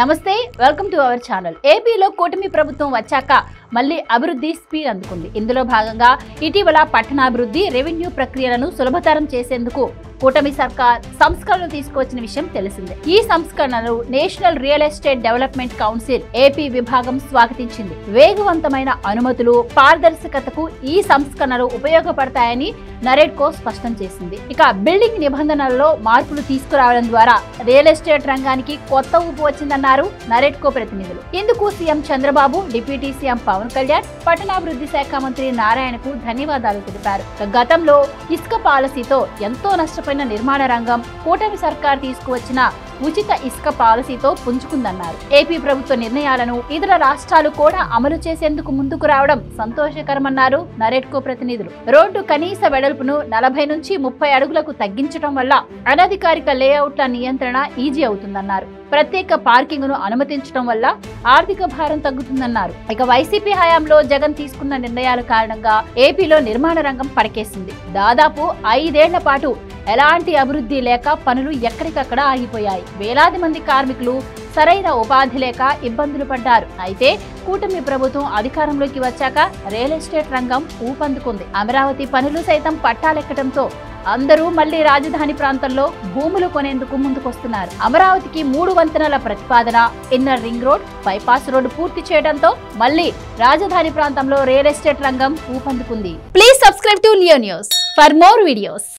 నమస్తే, welcome to our channel. ఏపీలో కూటమి ప్రభుత్వం వచ్చాక మళ్ళీ అభివృద్ధి స్పీడ్ అందుకుంది. ఇందులో భాగంగా ఇటీవల పట్టణాభివృద్ధి, రెవెన్యూ ప్రక్రియలను సులభతరం చేసేందుకు కూటమి సర్కార్ సంస్కరణలు తీసుకువచ్చిన విషయం తెలిసిందే. ఈ సంస్కరణలు national real estate development council AP విభాగం స్వాగతించింది. వేగవంతమైన అనుమతులు, పారదర్శకతకు ఈ సంస్కరణలు ఉపయోగపడతాయని నరేడ్కో స్పష్టం చేసింది. ఇక బిల్డింగ్ నిబంధనలలో మార్పులు తీసుకురావడం ద్వారా రియల్ ఎస్టేట్ రంగానికి కొత్త ఊపు వచ్చిందన్నారు నరేడ్కో ప్రతినిధులు. ఇందుకు CM Chandrababu, deputy CM Pavan Kalyan, పట్టణాభివృద్ధి శాఖ మంత్రి నారాయణకు ధన్యవాదాలు తెలిపారు. గతంలో ఇసుక పాలసీతో ఎంతో నష్టపోయిన నిర్మాణ రంగం కూటమి సర్కార్ తీసుకువచ్చిన ఉచిత ఇసుక పాలసీతో పుంజుకుందన్నారు. ఏపీ ప్రభుత్వ నిర్ణయాలను ఇతర రాష్ట్రాలు కూడా అమలు చేసేందుకు ముందుకు రావడం సంతోషకరమన్నారు నరేడ్కో ప్రతినిధులు. రోడ్డు కనీస వెడల్పును 40 నుంచి 30 అడుగులకు తగ్గించడం వల్ల అనధికారిక లేఅవుట్ల నియంత్రణ ఈజీ అవుతుందన్నారు. ప్రత్యేక పార్కింగ్ ను అనుమతించడం వల్ల ఆర్థిక భారం తగ్గుతుందన్నారు. ఇక వైసీపీ హయాంలో జగన్ తీసుకున్న నిర్ణయాల కారణంగా ఏపీలో నిర్మాణ రంగం పడకేసింది. దాదాపు 5 ఏళ్ల పాటు ఎలాంటి అభివృద్ధి లేక పనులు ఎక్కడికక్కడ ఆగిపోయాయి. వేలాది మంది కార్మికులు సరైన ఉపాధి లేక ఇబ్బందులు పడ్డారు. అయితే కూటమి ప్రభుత్వం అధికారంలోకి వచ్చాక రియల్ ఎస్టేట్ రంగం ఊపందుకుంది. అమరావతి పనులు సైతం పట్టాలెక్కడంతో అందరూ మళ్లీ రాజధాని ప్రాంతంలో భూములు కొనేందుకు ముందుకొస్తున్నారు. అమరావతికి 3 వంతెనల ప్రతిపాదన, inner ring road, bypass road పూర్తి చేయడంతో మళ్లీ రాజధాని ప్రాంతంలో రియల్ ఎస్టేట్ రంగం ఊపందుకుంది. Please subscribe to Leo news for more videos.